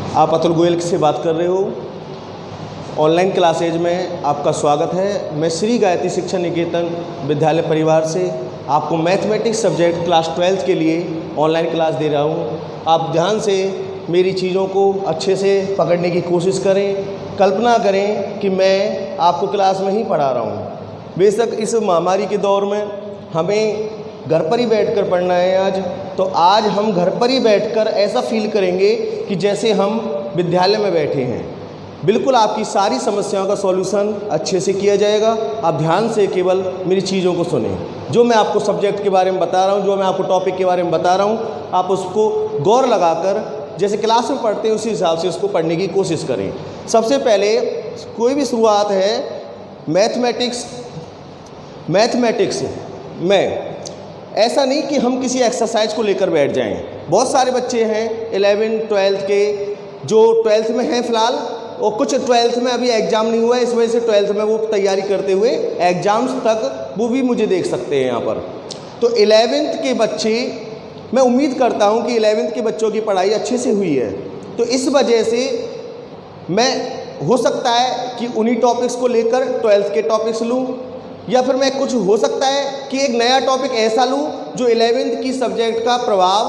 आप अतुल गोयल से बात कर रहे हो। ऑनलाइन क्लासेज में आपका स्वागत है। मैं श्री गायत्री शिक्षा निकेतन विद्यालय परिवार से आपको मैथमेटिक्स सब्जेक्ट क्लास 12 के लिए ऑनलाइन क्लास दे रहा हूँ। आप ध्यान से मेरी चीज़ों को अच्छे से पकड़ने की कोशिश करें। कल्पना करें कि मैं आपको क्लास में ही पढ़ा रहा हूँ। बेशक इस महामारी के दौर में हमें घर पर ही बैठकर पढ़ना है आज, तो आज हम घर पर ही बैठकर ऐसा फील करेंगे कि जैसे हम विद्यालय में बैठे हैं। बिल्कुल आपकी सारी समस्याओं का सॉल्यूशन अच्छे से किया जाएगा। आप ध्यान से केवल मेरी चीज़ों को सुनें। जो मैं आपको सब्जेक्ट के बारे में बता रहा हूँ, जो मैं आपको टॉपिक के बारे में बता रहा हूँ, आप उसको गौर लगाकर जैसे क्लास में पढ़ते हैं उसी हिसाब से उसको पढ़ने की कोशिश करें। सबसे पहले कोई भी शुरुआत है मैथमेटिक्स में, ऐसा नहीं कि हम किसी एक्सरसाइज को लेकर बैठ जाएं। बहुत सारे बच्चे हैं 11 12 के जो 12th में हैं फ़िलहाल, और कुछ 12th में अभी एग्ज़ाम नहीं हुआ है, इस वजह से 12th में वो तैयारी करते हुए एग्ज़ाम्स तक वो भी मुझे देख सकते हैं यहाँ पर। तो 11th के बच्चे, मैं उम्मीद करता हूँ कि 11th के बच्चों की पढ़ाई अच्छे से हुई है, तो इस वजह से मैं हो सकता है कि उन्हीं टॉपिक्स को लेकर 12th के टॉपिक्स लूँ, या फिर मैं कुछ हो सकता है कि एक नया टॉपिक ऐसा लूँ जो 11th की सब्जेक्ट का प्रभाव,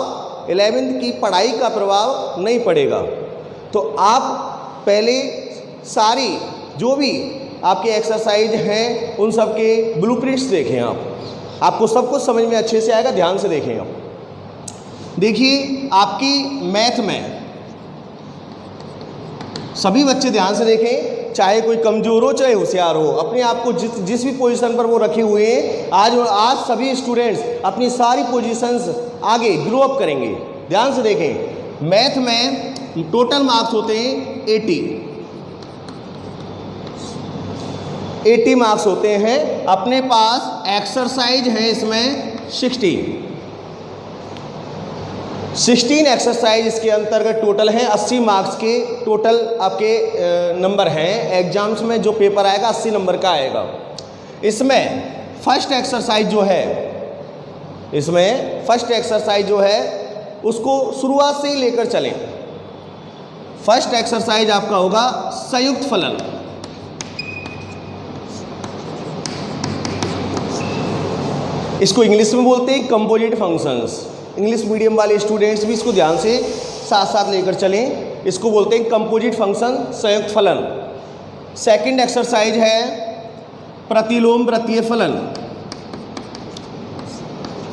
11th की पढ़ाई का प्रभाव नहीं पड़ेगा। तो आप पहले सारी जो भी आपके एक्सरसाइज हैं उन सब के ब्लूप्रिंट्स देखें। आपको सब कुछ समझ में अच्छे से आएगा। ध्यान से देखें। आप देखिए, आपकी मैथ में सभी बच्चे ध्यान से देखें, चाहे कोई कमज़ोर हो चाहे होशियार हो, अपने आप को जिस भी पोजीशन पर वो रखे हुए हैं, आज सभी स्टूडेंट्स अपनी सारी पोजीशंस आगे ग्रो अप करेंगे। ध्यान से देखें, मैथ में टोटल मार्क्स होते हैं 80 मार्क्स होते हैं। अपने पास एक्सरसाइज है इसमें 16 एक्सरसाइज इसके अंतर्गत टोटल हैं। 80 मार्क्स के टोटल आपके नंबर हैं। एग्जाम्स में जो पेपर आएगा 80 नंबर का आएगा। इसमें फर्स्ट एक्सरसाइज जो है उसको शुरुआत से ही लेकर चलें। फर्स्ट एक्सरसाइज आपका होगा संयुक्त फलन। इसको इंग्लिश में बोलते हैं कंपोजिट फंक्शंस। इंग्लिश मीडियम वाले स्टूडेंट्स भी इसको ध्यान से साथ साथ लेकर चलें। इसको बोलते हैं कंपोजिट फंक्शन, संयुक्त फलन। सेकंड एक्सरसाइज है प्रतिलोम वृत्तीय फलन।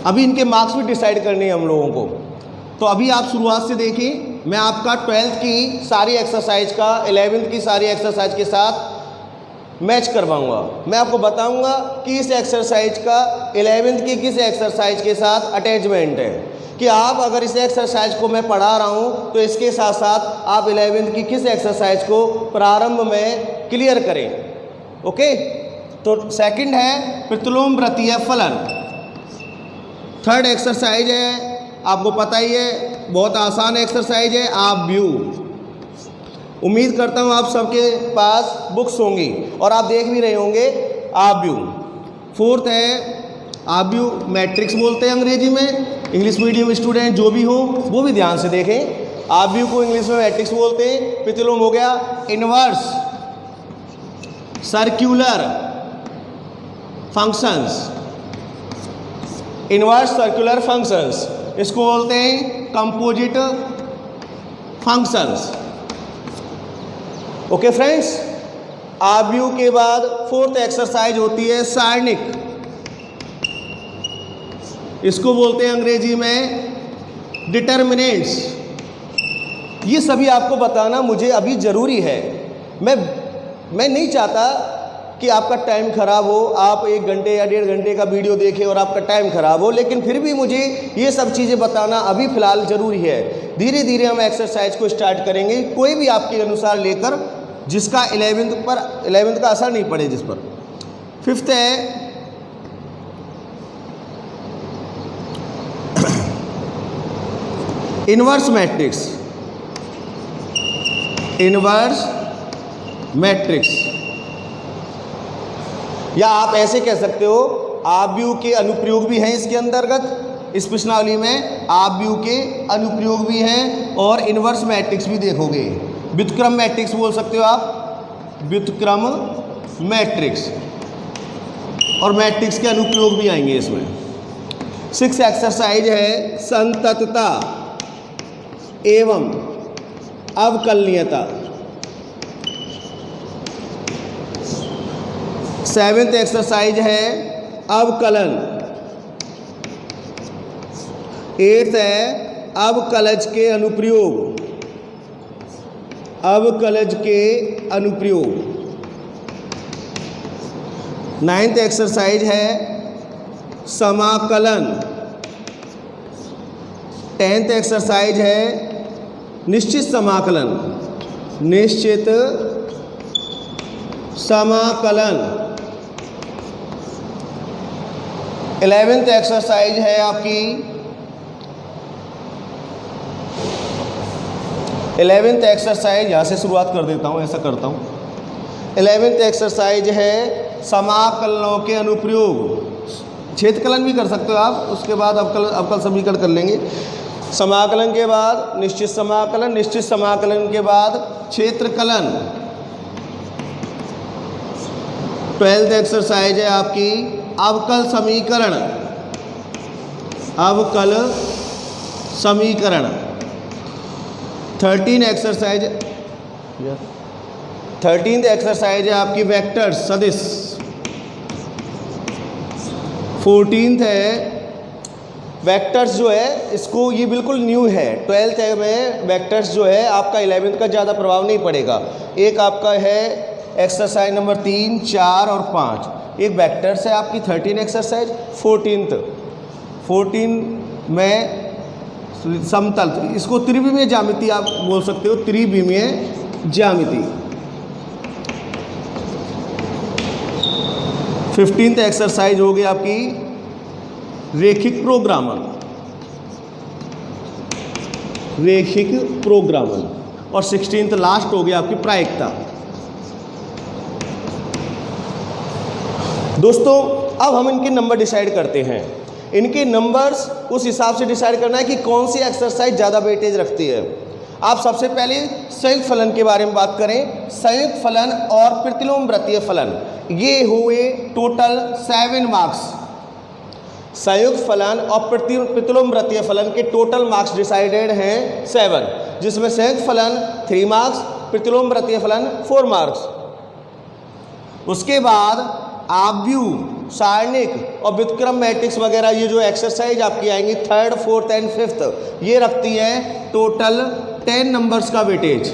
अभी इनके मार्क्स भी डिसाइड करने हैं हम लोगों को, तो अभी आप शुरुआत से देखें। मैं आपका 12th की सारी एक्सरसाइज का 11th की सारी एक्सरसाइज के साथ मैच करवाऊंगा। मैं आपको बताऊंगा कि इस एक्सरसाइज का 11th की किस एक्सरसाइज के साथ अटैचमेंट है, कि आप अगर इस एक्सरसाइज को मैं पढ़ा रहा हूं तो इसके साथ साथ आप 11th की किस एक्सरसाइज को प्रारंभ में क्लियर करें। ओके, तो सेकंड है प्रतिलोम वृत्तीय फलन। थर्ड एक्सरसाइज है, आपको पता ही है, बहुत आसान एक्सरसाइज है, आप व्यू। उम्मीद करता हूँ आप सबके पास बुक्स होंगी और आप देख भी रहे होंगे आप व्यू। फोर्थ है आप व्यू, मैट्रिक्स बोलते हैं अंग्रेजी में। इंग्लिश मीडियम स्टूडेंट जो भी हो वो भी ध्यान से देखें। आप व्यू को इंग्लिश में मैट्रिक्स बोलते हैं। प्रतिलोम हो गया inverse circular functions, inverse circular functions, इसको बोलते हैं कंपोजिट फंक्शंस। ओके फ्रेंड्स, आव्यूह के बाद फोर्थ एक्सरसाइज होती है सारणिक। इसको बोलते हैं अंग्रेजी में डिटर्मिनेंट्स। ये सभी आपको बताना मुझे अभी ज़रूरी है। मैं नहीं चाहता कि आपका टाइम ख़राब हो, आप 1 घंटे या 1.5 घंटे का वीडियो देखें और आपका टाइम ख़राब हो, लेकिन फिर भी मुझे ये सब चीज़ें बताना अभी फ़िलहाल ज़रूरी है। धीरे धीरे हम एक्सरसाइज को स्टार्ट करेंगे, कोई भी आपके अनुसार लेकर, जिसका 11th का असर नहीं पड़े जिस पर। फिफ्थ है इनवर्स मैट्रिक्स। इनवर्स मैट्रिक्स, या आप ऐसे कह सकते हो आव्यूह के अनुप्रयोग भी हैं इसके अंतर्गत। इस प्रश्नावली में आप व्यू के अनुप्रयोग भी हैं और इन्वर्स मैट्रिक्स भी देखोगे। व्युत्क्रम मैट्रिक्स बोल सकते हो आप, व्युत्क्रम मैट्रिक्स, और मैट्रिक्स के अनुप्रयोग भी आएंगे इसमें। 6 एक्सरसाइज है संततता एवं अवकलनीयता। 7th एक्सरसाइज है अवकलन। 8th है अवकलज के अनुप्रयोग, अवकलज के अनुप्रयोग। 9th एक्सरसाइज है समाकलन। 10th एक्सरसाइज है निश्चित समाकलन, निश्चित समाकलन। 11th एक्सरसाइज है आपकी 11th एक्सरसाइज, यहाँ से शुरुआत कर देता हूँ, ऐसा करता हूँ। 11th एक्सरसाइज है समाकलनों के अनुप्रयोग। छेदकलन भी कर सकते हो आप, उसके बाद अवकल समीकरण कर लेंगे। समाकलन के बाद निश्चित समाकलन, निश्चित समाकलन के बाद क्षेत्रकलन। 12th एक्सरसाइज है आपकी अवकल समीकरण, अवकल समीकरण। 13th एक्सरसाइज है आपकी वेक्टर्स, सदिश। 14th है वेक्टर्स जो है, इसको ये बिल्कुल न्यू है। 12th में वेक्टर्स जो है आपका 11th का ज़्यादा प्रभाव नहीं पड़ेगा। एक आपका है एक्सरसाइज नंबर 3, 4 और 5, एक वेक्टर्स है आपकी 13 एक्सरसाइज। 14 में समतल, इसको त्रिविमीय ज्यामिति आप बोल सकते हो, त्रिविमीय ज्यामिति। 15th एक्सरसाइज हो गई आपकी रेखिक प्रोग्रामन, रेखिक प्रोग्रामन। और 16th लास्ट हो गई आपकी प्रायिकता। दोस्तों अब हम इनके नंबर डिसाइड करते हैं। इनके नंबर्स उस हिसाब से डिसाइड करना है कि कौन सी एक्सरसाइज ज़्यादा वेटेज रखती है। आप सबसे पहले संयुक्त फलन के बारे में बात करें। संयुक्त फलन और प्रतिलोम वृत्तीय फलन, ये हुए टोटल 7 मार्क्स। संयुक्त फलन और प्रतिलोम वृत्तीय फलन के टोटल मार्क्स डिसाइडेड हैं 7, जिसमें संयुक्त फलन 3 मार्क्स, प्रतिलोम वृत्तीय फलन 4 मार्क्स। उसके बाद आव्यूह, सारणिक और व्युत्क्रम मैट्रिक्स वगैरह, ये जो एक्सरसाइज आपकी आएंगी 3rd, 4th एंड 5th, ये रखती है टोटल 10 नंबर्स का वेटेज।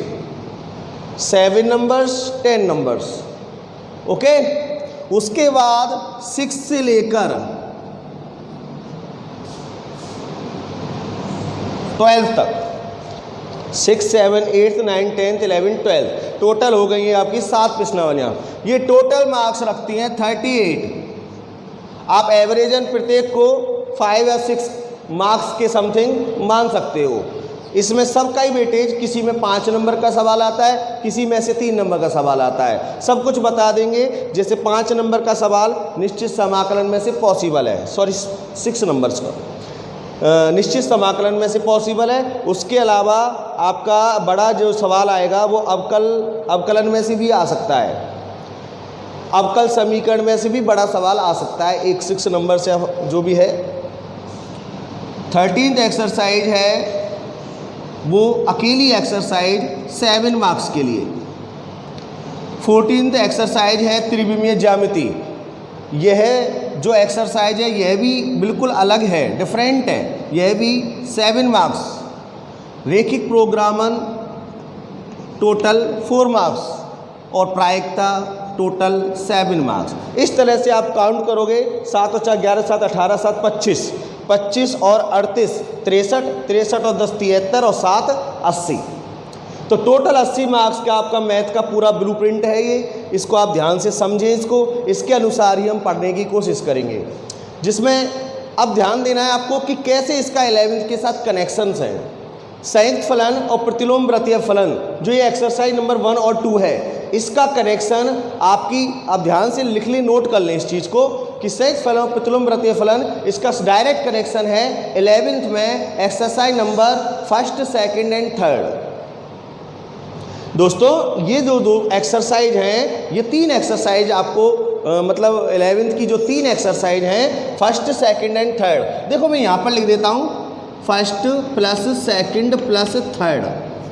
7 numbers, 10 numbers, okay. उसके बाद 6 से लेकर 12 तक, 6, 7, 8, 9, 10, 11, 12 टोटल हो गई हैं आपकी 7 प्रश्नावलियाँ। ये टोटल मार्क्स रखती हैं 38। आप एवरेजन प्रत्येक को 5 या 6 मार्क्स के समथिंग मान सकते हो। इसमें सबका ही वेटेज, किसी में 5 नंबर का सवाल आता है, किसी में से 3 नंबर का सवाल आता है, सब कुछ बता देंगे। जैसे 5 नंबर का सवाल निश्चित समाकलन में से पॉसिबल है, सॉरी 6 नंबर्स का निश्चित समाकलन में से पॉसिबल है। उसके अलावा आपका बड़ा जो सवाल आएगा वो अवकलन में से भी आ सकता है, अवकल समीकरण में से भी बड़ा सवाल आ सकता है, एक 6 नंबर से जो भी है। 13th एक्सरसाइज है वो अकेली एक्सरसाइज 7 मार्क्स के लिए। 14th एक्सरसाइज है त्रिविमीय ज्यामिति। यह जो एक्सरसाइज है यह भी बिल्कुल अलग है, डिफरेंट है, यह भी 7 मार्क्स। रेखिक प्रोग्रामन टोटल 4 मार्क्स और प्रायिकता टोटल 7 मार्क्स। इस तरह से आप काउंट करोगे 7 और 4 11, 7 18, 7 25, 25 और 38 63, 63 और 10 73 और 7 80। तो टोटल 80 मार्क्स का आपका मैथ का पूरा ब्लूप्रिंट है ये। इसको आप ध्यान से समझें, इसके अनुसार ही हम पढ़ने की कोशिश करेंगे। जिसमें अब ध्यान देना है आपको कि कैसे इसका 11th के साथ कनेक्शंस हैं। संयुक्त फलन और प्रतिलोम वृत्तीय फलन, जो ये एक्सरसाइज नंबर 1 और 2 है, इसका कनेक्शन आपकी, आप ध्यान से लिख लें, नोट कर लें इस चीज़ को कि सेक्स फलन और प्रतिलोम वृत्तीय फलन इसका डायरेक्ट कनेक्शन है 11th में exercise number 1st, 2nd and 3rd। दोस्तों ये जो दो एक्सरसाइज हैं, ये 3 एक्सरसाइज आपको मतलब 11th की जो 3 एक्सरसाइज हैं 1st, 2nd एंड 3rd। देखो मैं यहाँ पर लिख देता हूँ 1st plus 2nd plus 3rd।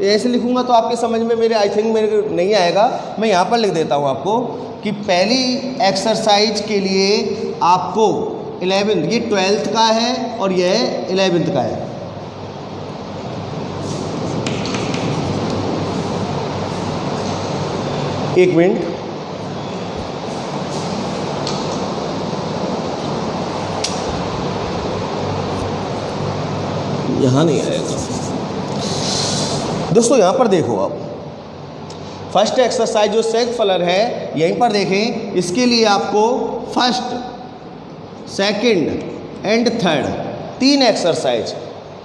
ऐसे लिखूंगा तो आपके समझ में मेरे आई थिंक मेरे नहीं आएगा। मैं यहाँ पर लिख देता हूँ आपको कि पहली एक्सरसाइज के लिए आपको 11th, ये 12th का है और यह 11th का है। एक मिनट, यहाँ नहीं आएगा। दोस्तों यहाँ पर देखो आप, फर्स्ट एक्सरसाइज जो सेक्स फलन है यहीं पर देखें, इसके लिए आपको 1st, 2nd and 3rd 3 exercise,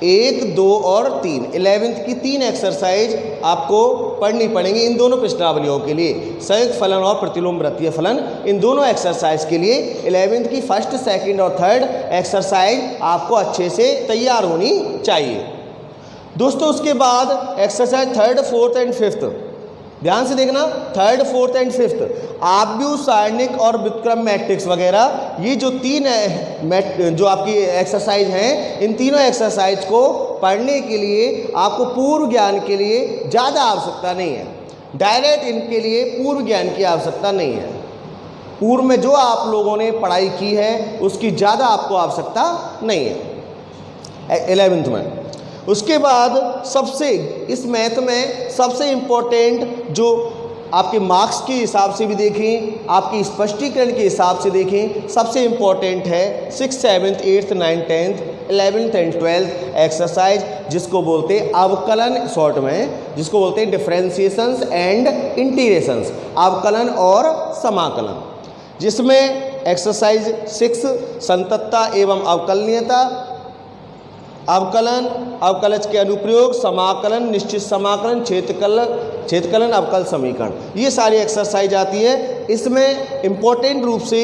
1, 2 और 3, 11th की 3 एक्सरसाइज आपको पढ़नी पड़ेंगी इन दोनों प्रश्नावलियों के लिए, संयुक्त फलन और प्रतिलोम वृत्तीय फलन। इन दोनों एक्सरसाइज के लिए 11th की 1st, 2nd और 3rd एक्सरसाइज आपको अच्छे से तैयार होनी चाहिए। दोस्तों उसके बाद exercise 3rd, 4th and 5th, ध्यान से देखना, 3rd, 4th एंड 5th आव्यूह, सारणिक और व्युत्क्रम मैट्रिक्स वगैरह, ये जो 3 जो आपकी एक्सरसाइज हैं, इन तीनों एक्सरसाइज को पढ़ने के लिए आपको पूर्व ज्ञान के लिए ज़्यादा आवश्यकता नहीं है। डायरेक्ट इनके लिए पूर्व ज्ञान की आवश्यकता नहीं है। पूर्व में जो आप लोगों ने पढ़ाई की है उसकी ज़्यादा आपको आवश्यकता नहीं है 11th में। उसके बाद सबसे इस मैथ में सबसे इम्पोर्टेंट जो आपके मार्क्स के हिसाब से भी देखें, आपकी स्पष्टीकरण के हिसाब से देखें, सबसे इम्पोर्टेंट है 6th, 7th, 8th, 9th, 10th, 11th and 12th exercise, जिसको बोलते हैं अवकलन, शॉर्ट में जिसको बोलते हैं डिफरेंशिएशंस एंड इंटीग्रेशंस, अवकलन और समाकलन, जिसमें एक्सरसाइज 6 संततता एवं अवकलनीयता, अवकलन, अवकलज के अनुप्रयोग, समाकलन, निश्चित समाकलन, छेदकलन, अवकल समीकरण, ये सारी एक्सरसाइज आती है। इसमें इम्पोर्टेंट रूप से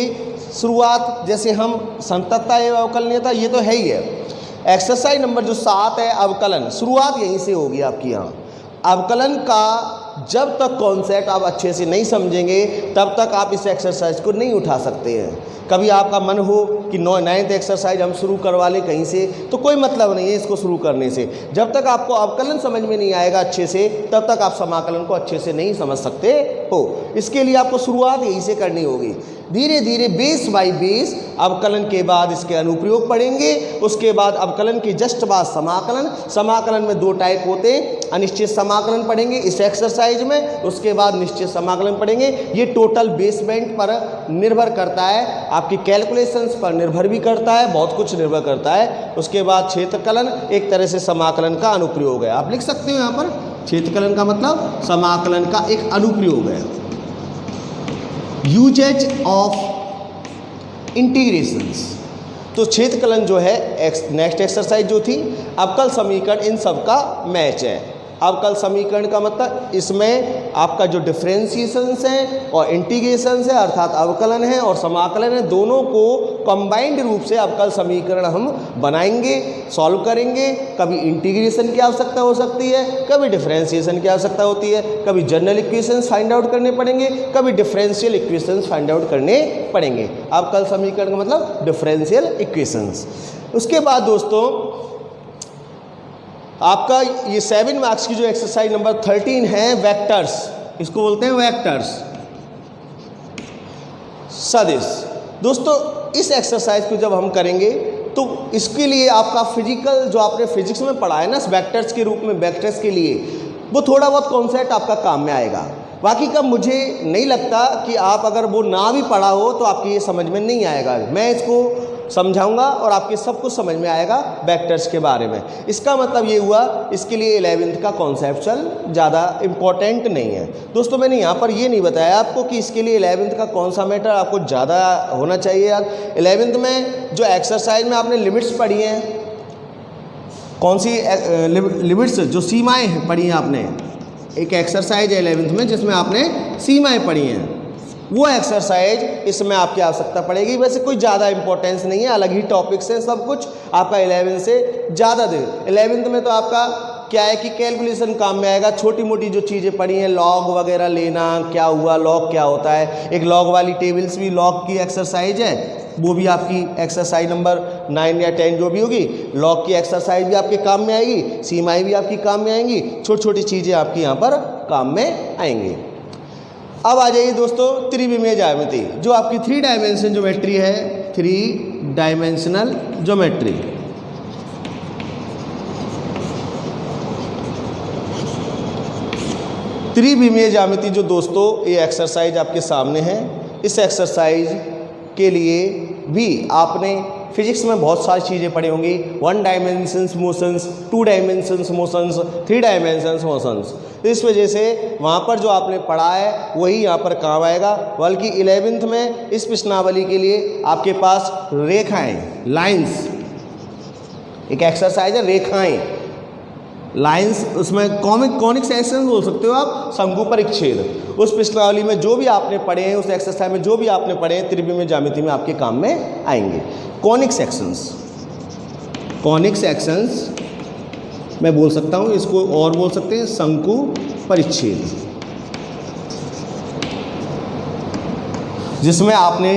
शुरुआत, जैसे हम संततता एवं अवकलनीयता, ये तो है ही है। एक्सरसाइज नंबर जो 7 है अवकलन, शुरुआत यहीं से होगी आपकी। यहाँ अवकलन का जब तक कॉन्सेप्ट आप अच्छे से नहीं समझेंगे तब तक आप इस एक्सरसाइज को नहीं उठा सकते हैं। कभी आपका मन हो कि 9th एक्सरसाइज हम शुरू करवा लें कहीं से, तो कोई मतलब नहीं है इसको शुरू करने से। जब तक आपको अवकलन समझ में नहीं आएगा अच्छे से, तब तक आप समाकलन को अच्छे से नहीं समझ सकते हो। इसके लिए आपको शुरुआत यहीं से करनी होगी। धीरे धीरे बेस बाय बेस अवकलन के बाद इसके अनुप्रयोग पढ़ेंगे, उसके बाद अवकलन के जस्ट बाद समाकलन। समाकलन में 2 टाइप होते हैं, अनिश्चित समाकलन पढ़ेंगे इस एक्सरसाइज में, उसके बाद निश्चित समाकलन पढ़ेंगे। ये टोटल बेसमेंट पर निर्भर करता है, आपकी कैलकुलेशंस पर निर्भर भी करता है, बहुत कुछ निर्भर करता है। उसके बाद क्षेत्रकलन एक तरह से समाकलन का अनुप्रयोग है, आप लिख सकते हो यहाँ पर, क्षेत्रकलन का मतलब समाकलन का एक अनुप्रयोग है। यूजेज ऑफ इंटीग्रेशंस, तो क्षेत्रकलन जो है नेक्स्ट एक्सरसाइज जो थी, अवकल समीकरण, इन सब का मैच है। अवकल समीकरण का मतलब इसमें आपका जो डिफरेंशिएशंस हैं और इंटीग्रेशंस है, अर्थात अवकलन है और समाकलन है, दोनों को कंबाइंड रूप से अवकल समीकरण हम बनाएंगे, सॉल्व करेंगे। कभी इंटीग्रेशन की आवश्यकता हो सकती है, कभी डिफरेंशिएशन की आवश्यकता होती है, कभी जनरल इक्वेशंस फाइंड आउट करने पड़ेंगे, कभी डिफरेंशियल इक्वेशंस फाइंड आउट करने पड़ेंगे। अवकल समीकरण का मतलब डिफरेंशियल इक्वेशंस। उसके बाद दोस्तों आपका ये 7 मार्क्स की जो एक्सरसाइज नंबर 13 है, वेक्टर्स, इसको बोलते हैं वेक्टर्स, सदिश। दोस्तों इस एक्सरसाइज को जब हम करेंगे तो इसके लिए आपका फिजिकल जो आपने फिजिक्स में पढ़ा है ना वेक्टर्स के रूप में, वेक्टर्स के लिए वो थोड़ा बहुत कॉन्सेप्ट आपका काम में आएगा। बाकी का मुझे नहीं लगता कि आप अगर वो ना भी पढ़ा हो तो आपकी ये समझ में नहीं आएगा। मैं इसको समझाऊंगा और आपके सब कुछ समझ में आएगा वेक्टर्स के बारे में। इसका मतलब ये हुआ इसके लिए 11th का कॉन्सेप्चुअल ज़्यादा इम्पोर्टेंट नहीं है। दोस्तों मैंने यहाँ पर ये नहीं बताया आपको कि इसके लिए 11th का कौन सा मैटर आपको ज़्यादा होना चाहिए। यार 11th में जो एक्सरसाइज में आपने लिमिट्स पढ़ी हैं, कौन सी लिमिट्स, जो सीमाएँ पढ़ी हैं आपने, एक एक्सरसाइज है 11th में जिसमें आपने सीमाएँ पढ़ी हैं। वो एक्सरसाइज इसमें आपकी आवश्यकता पड़ेगी। वैसे कोई ज़्यादा इंपॉर्टेंस नहीं है, अलग ही टॉपिक्स हैं सब कुछ, आपका 11 से ज़्यादा दे। 11th में तो आपका क्या है कि कैलकुलेशन काम में आएगा, छोटी मोटी जो चीज़ें पड़ी हैं, लॉग वगैरह लेना, क्या हुआ लॉग क्या होता है, एक लॉग वाली टेबल्स भी लॉग की एक्सरसाइज है, वो भी आपकी एक्सरसाइज नंबर 9 या 10 जो भी होगी, लॉग की एक्सरसाइज भी आपके काम में आएगी, सीमाएँ भी आपकी काम में आएंगी, छोटी छोटी चीज़ें आपकी यहाँ पर काम में आएंगी। अब आ जाइए दोस्तों त्रिविमीय ज्यामिति, जो आपकी 3 डायमेंशन ज्योमेट्री है, 3 डायमेंशनल ज्योमेट्री। त्रिविमीय ज्यामिति जो दोस्तों ये एक्सरसाइज आपके सामने है, इस एक्सरसाइज के लिए भी आपने फिजिक्स में बहुत सारी चीज़ें पढ़ी होंगी, 1 dimensions motions, 2 dimensions motions, 3 dimensions motions. इस वजह से वहाँ पर जो आपने पढ़ा है वही यहाँ पर काम आएगा। बल्कि 11th में इस प्रश्नावली के लिए आपके पास रेखाएं, लाइंस, एक एक्सरसाइज है रेखाएं, लाइंस, उसमें कॉनिक सेक्शन बोल सकते हो आप, शंकु परिच्छेद। उस प्रश्नावली में जो भी आपने पढ़े हैं, उस एक्सरसाइज में जो भी आपने पढ़े हैं, त्रिविमीय ज्यामिति में आपके काम में आएंगे। कॉनिक सेक्शंस, कॉनिक सेक्शंस मैं बोल सकता हूँ, इसको और बोल सकते हैं शंकु परिच्छेद, जिसमें आपने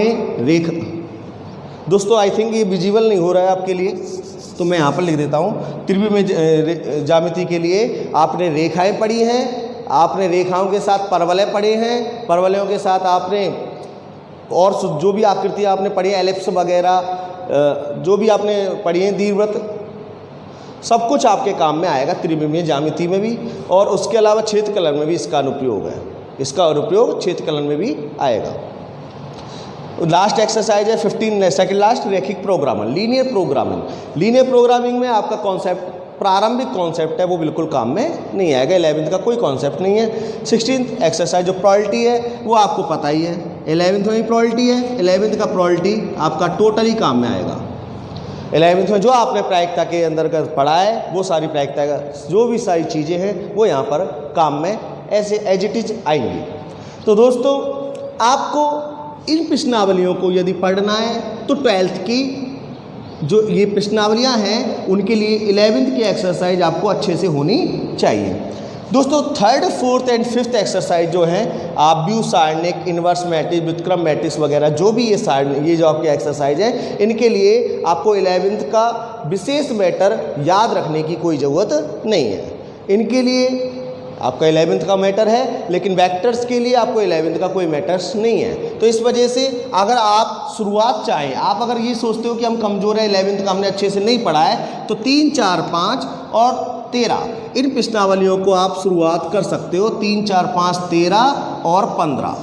दोस्तों आई थिंक ये विजिबल नहीं हो रहा है आपके लिए, तो मैं यहाँ पर लिख देता हूँ। त्रिविमीय ज्यामिति के लिए आपने रेखाएं पढ़ी हैं, आपने रेखाओं के साथ परवलय पढ़े हैं, परवलयों के साथ आपने और जो भी आकृतियाँ आपने पढ़ी हैं, एलिप्स वगैरह जो भी आपने पढ़ी हैं, दीर्घवृत्त, सब कुछ आपके काम में आएगा त्रिविमीय ज्यामिति में भी। और उसके अलावा क्षेत्रकलन में भी इसका अनुप्रयोग है, इसका अनुप्रयोग क्षेत्रकलन में भी आएगा। लास्ट एक्सरसाइज है 15 सेकंड लास्ट, रैखिक programming, linear programming. Linear programming में आपका कॉन्सेप्ट, प्रारंभिक कॉन्सेप्ट है, वो बिल्कुल काम में नहीं आएगा। 11th का कोई कॉन्सेप्ट नहीं है। 16th एक्सरसाइज जो प्रोबेबिलिटी है वो आपको पता ही है, 11th में भी प्रोबेबिलिटी है, 11th का प्रोबेबिलिटी आपका टोटली काम में आएगा। 11th में जो आपने प्रायिकता के अंदर का पढ़ा है, वो सारी प्रायिकता का जो भी सारी चीज़ें हैं वो यहाँ पर काम में ऐसे एज इट इज आएंगी। तो दोस्तों आपको इन प्रश्नावलियों को यदि पढ़ना है तो 12th की जो ये प्रश्नावलियाँ हैं उनके लिए 11th की एक्सरसाइज आपको अच्छे से होनी चाहिए। दोस्तों 3rd, 4th and 5th exercise जो हैं, आव्यूह सारणिक, इन्वर्स मैट्रिक्स, व्युत्क्रम मैट्रिक्स वगैरह जो भी ये जो आपकी एक्सरसाइज है, इनके लिए आपको 11th का विशेष मैटर याद रखने की कोई ज़रूरत नहीं है। इनके लिए आपका 11th का मैटर है, लेकिन वेक्टर्स के लिए आपको 11th का कोई मैटर्स नहीं है। तो इस वजह से अगर आप शुरुआत चाहें, आप अगर ये सोचते हो कि हम कमज़ोर हैं, 11th का हमने अच्छे से नहीं पढ़ा है, तो 3, 4, 5 और 13 इन प्रश्नावलियों को आप शुरुआत कर सकते हो। 3, 4, 5, 13 और 15,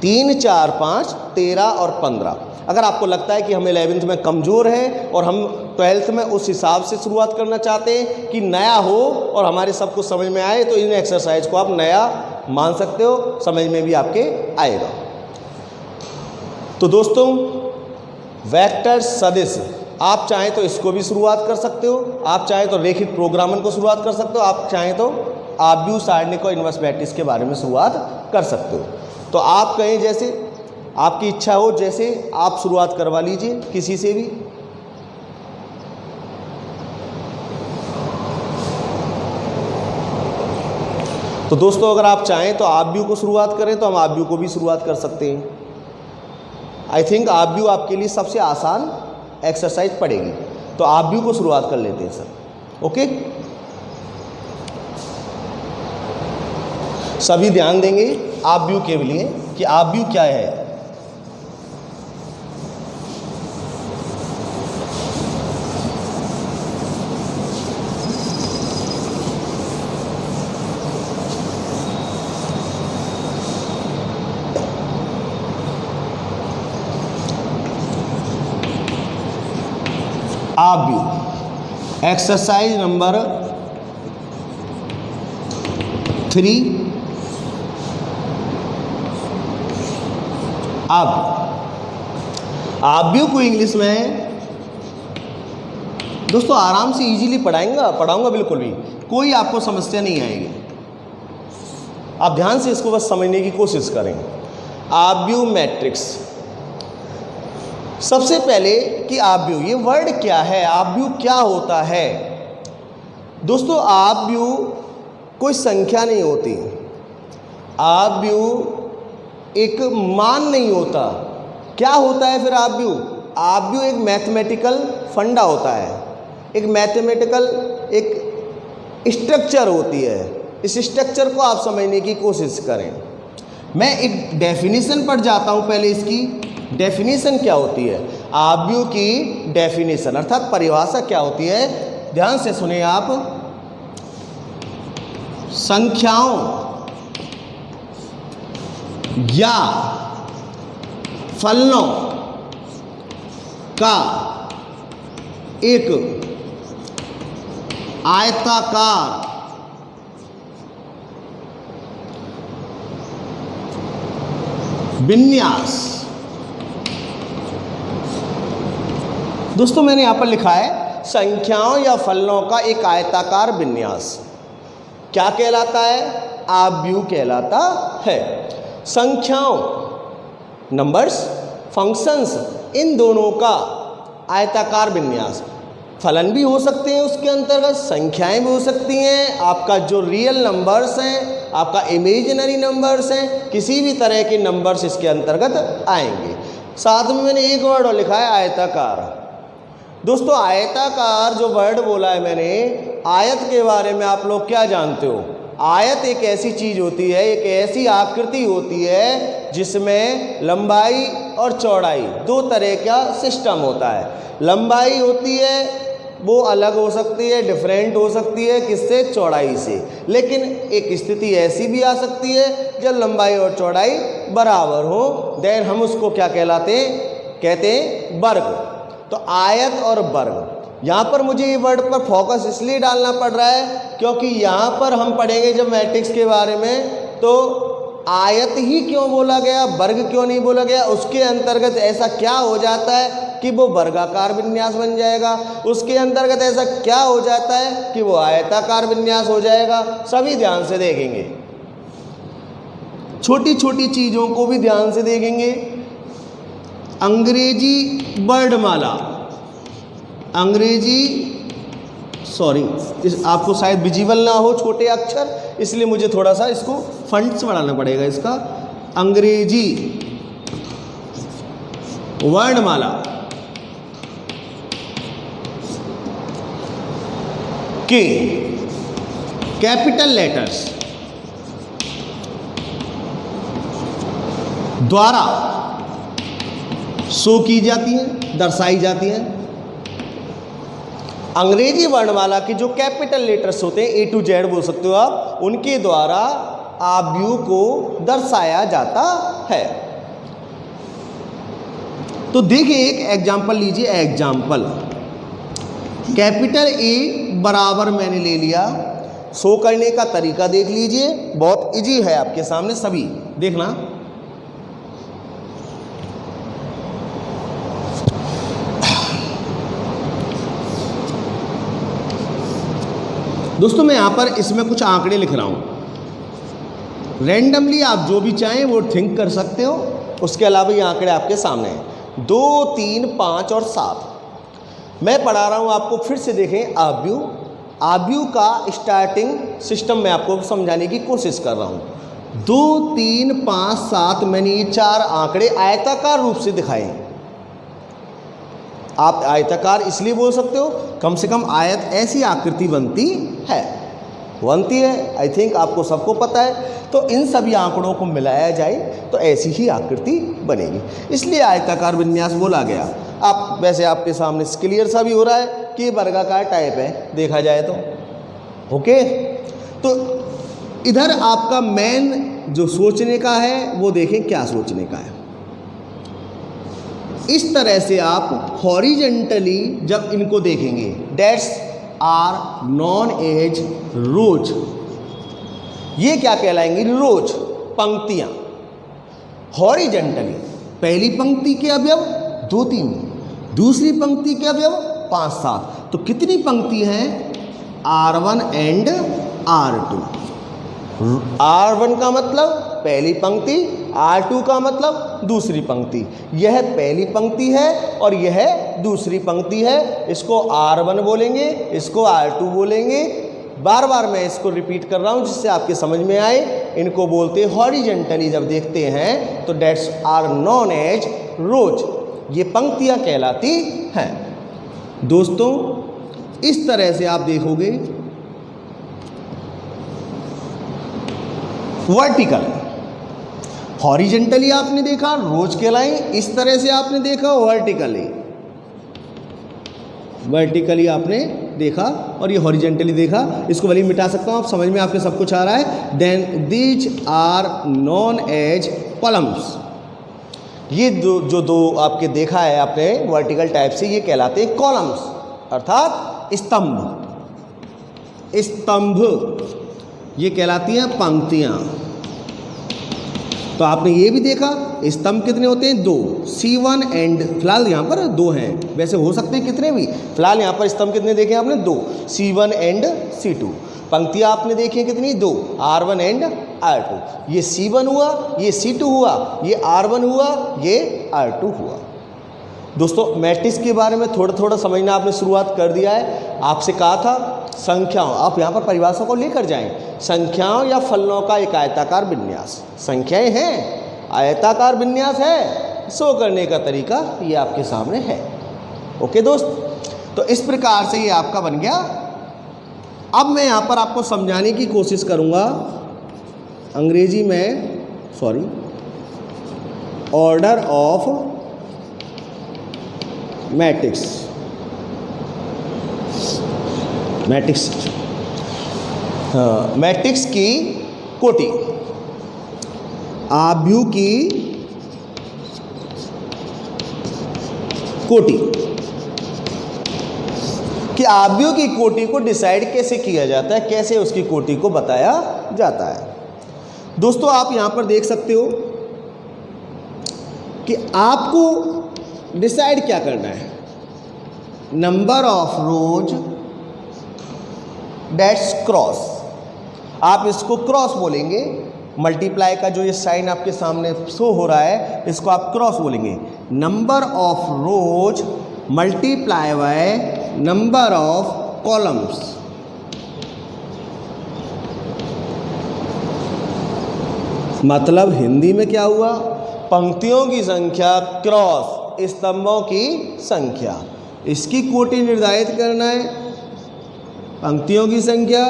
3, 4, 5, 13 और 15। अगर आपको लगता है कि हम 11th में कमज़ोर हैं और हम 12th में उस हिसाब से शुरुआत करना चाहते हैं कि नया हो और हमारे सब कुछ समझ में आए, तो इन एक्सरसाइज को आप नया मान सकते हो, समझ में भी आपके आएगा। तो दोस्तों वेक्टर सदिश, आप चाहें तो इसको भी शुरुआत कर सकते हो, आप चाहें तो रैखिक प्रोग्रामिंग को शुरुआत कर सकते हो, आप चाहें तो आव्यूह सारणिक और इन्वर्स मैट्रिक्स के बारे में शुरुआत कर सकते हो। तो आप कहें जैसे आपकी इच्छा हो, जैसे आप शुरुआत करवा लीजिए किसी से भी। तो दोस्तों अगर आप चाहें तो आव्यूह को शुरुआत करें, तो हम आव्यूह को भी शुरुआत कर सकते हैं। आई थिंक आव्यूह आपके लिए सबसे आसान एक्सरसाइज पड़ेगी, तो आव्यूह को शुरुआत कर लेते हैं सर। ओके, सभी ध्यान देंगे आव्यूह के लिए कि आव्यूह क्या है। आव्यूह एक्सरसाइज नंबर 3। अब आव्यूह को इंग्लिश में दोस्तों आराम से इजीली पढ़ाऊंगा बिल्कुल भी कोई आपको समस्या नहीं आएगी। आप ध्यान से इसको बस समझने की कोशिश करें। आब्यू मैट्रिक्स। सबसे पहले कि आब्यू, ये वर्ड क्या है, आब्यू क्या होता है। दोस्तों आब्यू कोई संख्या नहीं होती, आब्यू एक मान नहीं होता। क्या होता है फिर आब्यू? आब्यू एक मैथमेटिकल फंडा होता है, एक मैथमेटिकल एक स्ट्रक्चर होती है। इस स्ट्रक्चर को आप समझने की कोशिश करें। मैं एक डेफिनेशन पर जाता हूं, पहले इसकी डेफिनेशन क्या होती है, आब्यू की डेफिनेशन अर्थात परिभाषा क्या होती है। ध्यान से सुने आप। संख्याओं या फलनों का एक आयताकार विन्यास। दोस्तों मैंने यहां पर लिखा है संख्याओं या फलनों का एक आयताकार विन्यास क्या कहलाता है? आब्यू कहलाता है। संख्याओं, नंबर्स, फंक्शंस, इन दोनों का आयताकार विन्यास। फलन भी हो सकते हैं उसके अंतर्गत, संख्याएं भी हो सकती हैं, आपका जो रियल नंबर्स हैं, आपका इमेजिनरी नंबर्स हैं, किसी भी तरह के नंबर्स इसके अंतर्गत आएंगे। साथ में मैंने एक वर्ड और लिखा है आयताकार। दोस्तों आयताकार जो वर्ड बोला है मैंने, आयत के बारे में आप लोग क्या जानते हो? आयत एक ऐसी चीज होती है, एक ऐसी आकृति होती है जिसमें लंबाई और चौड़ाई दो तरह का सिस्टम होता है। लंबाई होती है वो अलग हो सकती है, डिफरेंट हो सकती है, किससे? चौड़ाई से। लेकिन एक स्थिति ऐसी भी आ सकती है जब लंबाई और चौड़ाई बराबर हो, देन हम उसको क्या कहलाते हैं? कहते हैं वर्ग। तो आयत और वर्ग, यहाँ पर मुझे ये वर्ड पर फोकस इसलिए डालना पड़ रहा है क्योंकि यहाँ पर हम पढ़ेंगे जब मैट्रिक्स के बारे में, तो आयत ही क्यों बोला गया, वर्ग क्यों नहीं बोला गया, उसके अंतर्गत ऐसा क्या हो जाता है कि वो वर्गाकार विन्यास बन जाएगा, उसके अंतर्गत ऐसा क्या हो जाता है कि वो आयताकार विन्यास हो जाएगा, सभी ध्यान से देखेंगे। छोटी छोटी चीज़ों को भी ध्यान से देखेंगे। अंग्रेजी वर्णमाला, अंग्रेजी इस आपको शायद विजिबल ना हो छोटे अक्षर, इसलिए मुझे थोड़ा सा इसको फंट्स बढ़ाना पड़ेगा इसका। अंग्रेजी वर्णमाला के कैपिटल लेटर्स द्वारा शो की जाती हैं, दर्शाई जाती हैं। अंग्रेजी वर्णमाला की जो कैपिटल लेटर्स होते हैं, ए टू जेड बोल सकते हो आप, उनके द्वारा आब्यू को दर्शाया जाता है। तो देखिए एक एग्जाम्पल लीजिए। एग्जाम्पल, कैपिटल ए बराबर मैंने ले लिया। शो करने का तरीका देख लीजिए, बहुत इजी है आपके सामने, सभी देखना। दोस्तों मैं यहां पर इसमें कुछ आंकड़े लिख रहा हूं, रैंडमली आप जो भी चाहें वो थिंक कर सकते हो। उसके अलावा ये आंकड़े आपके सामने हैं, 2, 3, 5 और 7। मैं पढ़ा रहा हूं आपको, फिर से देखें। आब्यू का स्टार्टिंग सिस्टम मैं आपको समझाने की कोशिश कर रहा हूं। 2, 3, 5, 7 मैंने ये 4 आंकड़े आयताकार रूप से दिखाए हैं। आप आयताकार इसलिए बोल सकते हो, कम से कम आयत ऐसी आकृति बनती है, आई थिंक आपको सबको पता है। तो इन सभी आंकड़ों को मिलाया जाए तो ऐसी ही आकृति बनेगी, इसलिए आयताकार विन्यास बोला गया। आप वैसे आपके सामने क्लियर सा भी हो रहा है कि वर्गाकार टाइप है देखा जाए तो। ओके, तो इधर आपका मेन जो सोचने का है वो देखें क्या सोचने का है। इस तरह से आप हॉरिजेंटली जब इनको देखेंगे, डेट्स आर नॉन एज रोज, ये क्या कहलाएंगी? रोज, पंक्तियां। हॉरिजेंटली पहली पंक्ति के अवयव 2, 3, दूसरी पंक्ति के अवयव 5, 7। तो कितनी पंक्ति हैं? R1 and R2। R1 का मतलब पहली पंक्ति, R2 का मतलब दूसरी पंक्ति, यह पहली पंक्ति है और यह दूसरी पंक्ति है। इसको R1 बोलेंगे, इसको R2 बोलेंगे। बार बार मैं इसको रिपीट कर रहा हूँ जिससे आपके समझ में आए। इनको बोलते हैं हॉरिजेंटली जब देखते हैं तो डेट्स आर नोन एज रोज, ये पंक्तियाँ कहलाती हैं। दोस्तों इस तरह से आप देखोगे वर्टिकल, हॉरिजेंटली आपने देखा रोज के लाइन, इस तरह से आपने देखा वर्टिकली आपने देखा और ये हॉरिजेंटली देखा। इसको भले मिटा सकता हूँ, आप समझ में आपके सब कुछ आ रहा है। Then these are non edge columns, ये जो दो आपके देखा है आपने वर्टिकल टाइप से, ये कहलाते हैं कॉलम्स अर्थात स्तंभ, ये कहलाती हैं पंक्तियाँ। तो आपने ये भी देखा स्तंभ कितने होते हैं, 2, C1 एंड फिलहाल यहाँ पर 2 हैं, वैसे हो सकते हैं कितने भी। फिलहाल यहाँ पर स्तंभ कितने देखे आपने, 2, C1 एंड C2। पंक्तियाँ आपने देखी हैं कितनी, 2, R1 एंड R2। ये C1 हुआ, ये C2 हुआ, ये R1 हुआ, ये R2 हुआ। दोस्तों मैट्रिक्स के बारे में थोड़ा थोड़ा समझना आपने शुरुआत कर दिया है। आपसे कहा था संख्याओं, आप यहाँ पर परिभाषा को लेकर जाएं। संख्याओं या फलनों का एक आयताकार विन्यास, संख्याएं हैं, आयताकार विन्यास है, शो करने का तरीका ये आपके सामने है। ओके दोस्त, तो इस प्रकार से ये आपका बन गया। अब मैं यहाँ पर आपको समझाने की कोशिश करूँगा अंग्रेजी में, ऑर्डर ऑफ मैट्रिक्स, मैट्रिक्स की कोटि, आव्यूह की कोटि, कि आव्यूह की कोटि को डिसाइड कैसे किया जाता है, कैसे उसकी कोटि को बताया जाता है। दोस्तों आप यहां पर देख सकते हो कि आपको डिसाइड क्या करना है, नंबर ऑफ रोज डेट्स क्रॉस, आप इसको क्रॉस बोलेंगे। मल्टीप्लाई का जो ये साइन आपके सामने शो हो रहा है इसको आप क्रॉस बोलेंगे। Number of rose multiply by number of columns, मतलब हिंदी में क्या हुआ, पंक्तियों की संख्या क्रॉस स्तंभों की संख्या, इसकी कोटि निर्धारित करना है, पंक्तियों की संख्या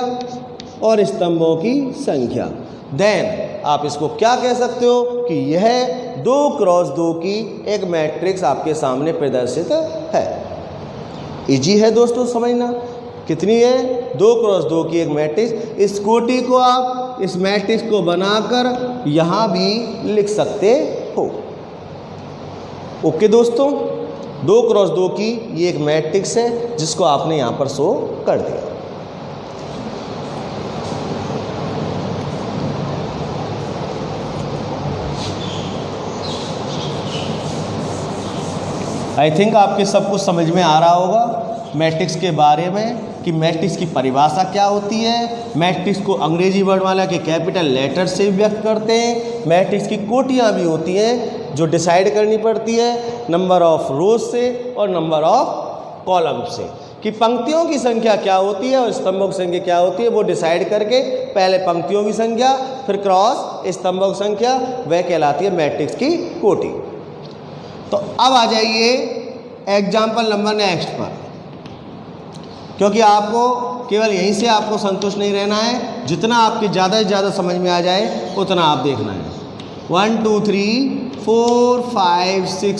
और स्तंभों की संख्या। देन आप इसको क्या कह सकते हो कि यह 2 क्रॉस 2 की एक मैट्रिक्स आपके सामने प्रदर्शित है। इजी है दोस्तों समझना, कितनी है, 2 क्रॉस 2 की एक मैट्रिक्स। इस कोटि को आप इस मैट्रिक्स को बनाकर यहाँ भी लिख सकते हो। ओके दोस्तों, 2 क्रॉस 2 की ये एक मैट्रिक्स है जिसको आपने यहाँ पर शो कर दिया। आई थिंक आपके सब कुछ समझ में आ रहा होगा मैट्रिक्स के बारे में कि मैट्रिक्स की परिभाषा क्या होती है। मैट्रिक्स को अंग्रेजी वर्णमाला के कैपिटल लेटर से व्यक्त करते हैं। मैट्रिक्स की कोटियाँ भी होती हैं जो डिसाइड करनी पड़ती है नंबर ऑफ रोज से और नंबर ऑफ कॉलम से, कि पंक्तियों की संख्या क्या होती है और स्तंभों की संख्या क्या होती है, वो डिसाइड करके पहले पंक्तियों की संख्या फिर क्रॉस स्तंभों की संख्या, वह कहलाती है मैट्रिक्स की कोटि। तो अब आ जाइए एग्जाम्पल नंबर नेक्स्ट पर, क्योंकि आपको केवल यहीं से आपको संतुष्ट नहीं रहना है, जितना आपके ज़्यादा से ज़्यादा समझ में आ जाए उतना आप देखना है। 1 2 3 4 5 6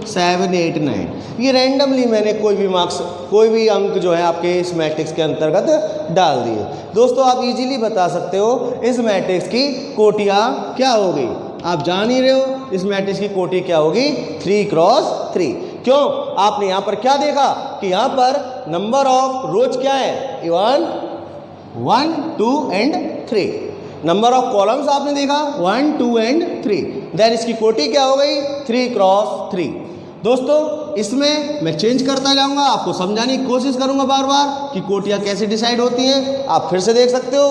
7 8 9, ये रैंडमली मैंने कोई भी अंक जो है आपके इस मैट्रिक्स के अंतर्गत डाल दिए। दोस्तों आप इजीली बता सकते हो इस मैट्रिक्स की कोटियाँ क्या होगी, आप जान ही रहे हो इस मैट्रिक्स की कोटि क्या होगी, 3 क्रॉस 3। क्यों, आपने यहाँ पर क्या देखा कि यहाँ पर नंबर ऑफ रोज क्या है, 1 2 एंड 3। नंबर ऑफ कॉलम्स आपने देखा 1 2 एंड 3, देन इसकी कोटि क्या हो गई, 3 क्रॉस 3। दोस्तों इसमें मैं चेंज करता जाऊंगा, आपको समझाने की कोशिश करूंगा बार बार कि कोटियाँ कैसे डिसाइड होती हैं। आप फिर से देख सकते हो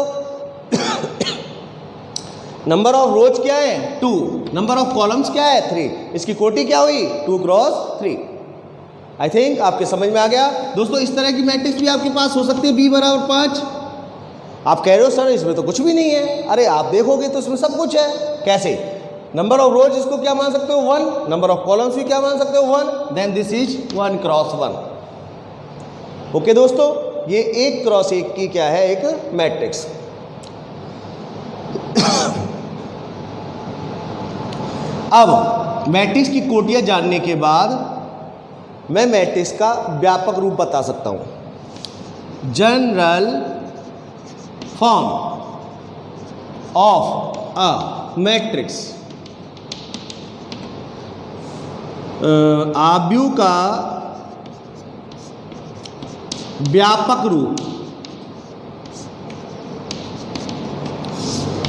नंबर ऑफ रोज क्या है 2, नंबर ऑफ कॉलम्स क्या है 3, इसकी कोटि क्या हुई 2 क्रॉस 3। आई थिंक आपके समझ में आ गया दोस्तों। इस तरह की मैट्रिक्स भी आपके पास हो सकती है b बराबर 5। आप कह रहे हो सर इसमें तो कुछ भी नहीं है, अरे आप देखोगे तो इसमें सब कुछ है। कैसे? नंबर ऑफ रोज इसको क्या मान सकते हो 1, नंबर ऑफ कॉलम्स भी क्या मान सकते हो 1, then this is 1 cross 1। Okay दोस्तों, ये 1 क्रॉस 1 की क्या है एक मैट्रिक्स। अब मैट्रिक्स की कोटियां जानने के बाद मैं मैट्रिक्स का व्यापक रूप बता सकता हूं। General form of a matrix, आव्यूह का व्यापक रूप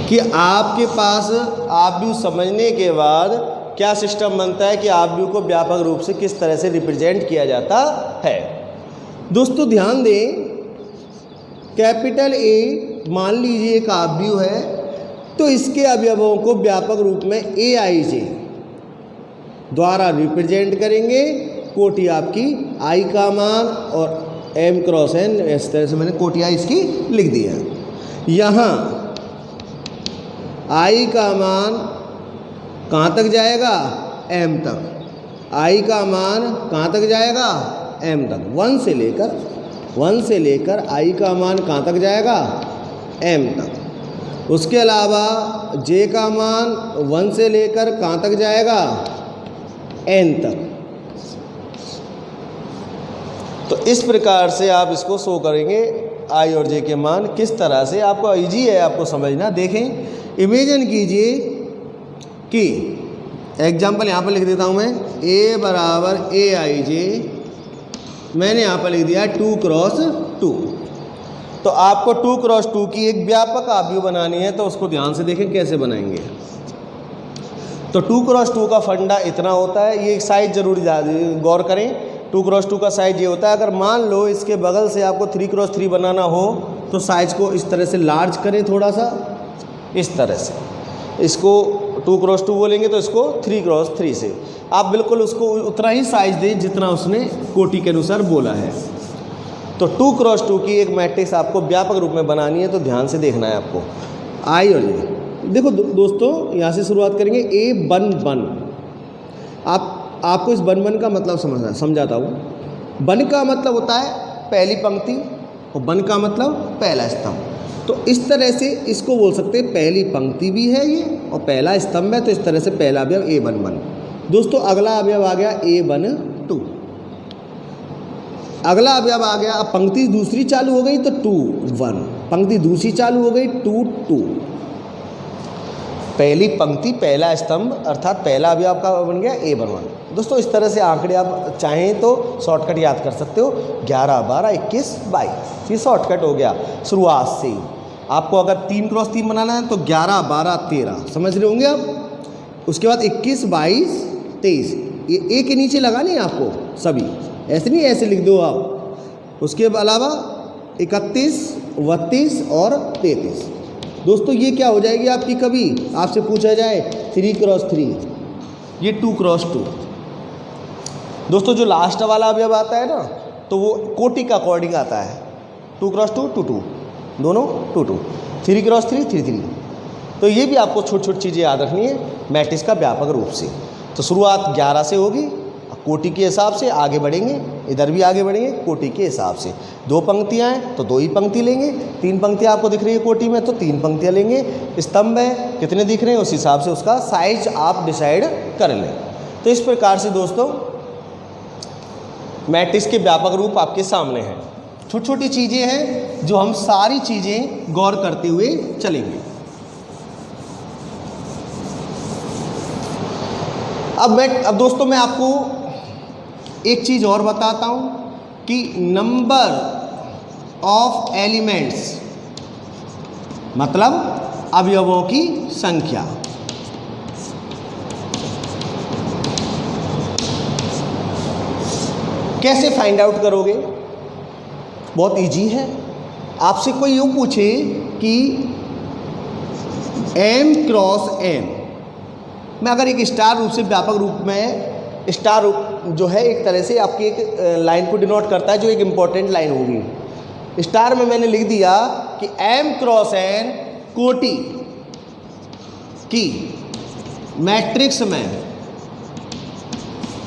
कि आपके पास आव्यूह समझने के बाद क्या सिस्टम बनता है कि आव्यूह को व्यापक रूप से किस तरह से रिप्रेजेंट किया जाता है। दोस्तों ध्यान दें, कैपिटल ए मान लीजिए एक आव्यूह है, तो इसके अवयवों को व्यापक रूप में AIJ द्वारा रिप्रेजेंट करेंगे। कोटि आपकी I का मान और M क्रॉस N, इस तरह से मैंने कोटियाँ इसकी लिख दी है। यहाँ I का मान कहाँ तक जाएगा M तक, I का मान कहाँ तक जाएगा M तक, 1 से लेकर I का मान कहाँ तक जाएगा M तक। उसके अलावा J का मान 1 से लेकर कहाँ तक जाएगा N तक। तो इस प्रकार से आप इसको शो करेंगे I और J के मान किस तरह से। आपको ईजी है आपको समझना। देखें, इमेजिन कीजिए कि एग्जाम्पल यहाँ पर लिख देता हूँ मैं, A बराबर AIJ, मैंने यहाँ पर लिख दिया 2 क्रॉस 2। तो आपको 2 क्रॉस 2 की एक व्यापक आव्यूह बनानी है, तो उसको ध्यान से देखें कैसे बनाएंगे। तो 2 क्रॉस 2 का फंडा इतना होता है, ये साइज जरूर गौर करें। 2 क्रॉस 2 का साइज ये होता है, अगर मान लो इसके बगल से आपको 3 क्रॉस 3 बनाना हो तो साइज को इस तरह से लार्ज करें, थोड़ा सा इस तरह से। इसको 2 क्रॉस 2 बोलेंगे तो इसको 3 क्रॉस 3 से आप बिल्कुल उसको उतना ही साइज दें जितना उसने कोटि के अनुसार बोला है। तो 2 क्रॉस 2 की एक मैट्रिक्स आपको व्यापक रूप में बनानी है, तो ध्यान से देखना है आपको। I और J, देखो दोस्तों यहाँ से शुरुआत करेंगे। A 1 1, आपको इस 1 1 का मतलब समझाता हूँ। 1 का मतलब होता है पहली पंक्ति और 1 का मतलब पहला स्तंभ। तो इस तरह से इसको बोल सकते हैं पहली पंक्ति भी है ये और पहला स्तंभ है, तो इस तरह से पहला अवयव A 1 1। दोस्तों अगला अवयव आ गया A 1 2, अगला अवयव आ गया। अब पंक्ति दूसरी चालू हो गई तो 2 1, पंक्ति दूसरी चालू हो गई 2 2। पहली पंक्ति पहला स्तंभ अर्थात पहला अवयव आपका बन गया A 1 1। दोस्तों इस तरह से आंकड़े आप चाहें तो शॉर्टकट याद कर सकते हो, 11 12 21 22, ये शॉर्टकट हो गया शुरुआत से ही। आपको अगर 3 क्रॉस 3 बनाना है तो 11 12 13, समझ रहे होंगे आप। उसके बाद 21 22 23, ये A के नीचे लगाने हैं आपको सभी, ऐसे नहीं ऐसे लिख दो आप। उसके अलावा 31 32 और 33। दोस्तों ये क्या हो जाएगी आपकी, कभी आपसे पूछा जाए 3 क्रॉस 3, ये 2 क्रॉस 2। दोस्तों जो लास्ट वाला अवयव आता है ना, तो वो कोटि का अकॉर्डिंग आता है। 2 क्रॉस 2 2 2, दोनों 2 2, 3 क्रॉस 3 3 3। तो ये भी आपको छोटी छोटी चीज़ें याद रखनी है मैट्रिक्स का व्यापक रूप से। तो शुरुआत 11 से होगी, कोटि के हिसाब से आगे बढ़ेंगे, इधर भी आगे बढ़ेंगे कोटि के हिसाब से। 2 पंक्तियाँ हैं तो 2 ही पंक्ति लेंगे, 3 पंक्तियाँ आपको दिख रही है कोटि में तो 3 पंक्तियाँ लेंगे। स्तंभ है कितने दिख रहे हैं उस हिसाब से उसका साइज आप डिसाइड कर लें। तो इस प्रकार से दोस्तों मैट्रिक्स के व्यापक रूप आपके सामने हैं। छोटी छोटी चीज़ें हैं जो हम सारी चीज़ें गौर करते हुए चलेंगे। अब दोस्तों मैं आपको एक चीज़ और बताता हूँ कि नंबर ऑफ एलिमेंट्स मतलब अवयवों की संख्या। कैसे फाइंड आउट करोगे? बहुत इजी है। आपसे कोई यूँ पूछे कि m क्रॉस n मैं अगर एक स्टार रूप से व्यापक रूप में स्टार जो है एक तरह से आपकी एक लाइन को डिनोट करता है जो एक इम्पॉर्टेंट लाइन होगी। स्टार में मैंने लिख दिया कि m क्रॉस n कोटि की मैट्रिक्स में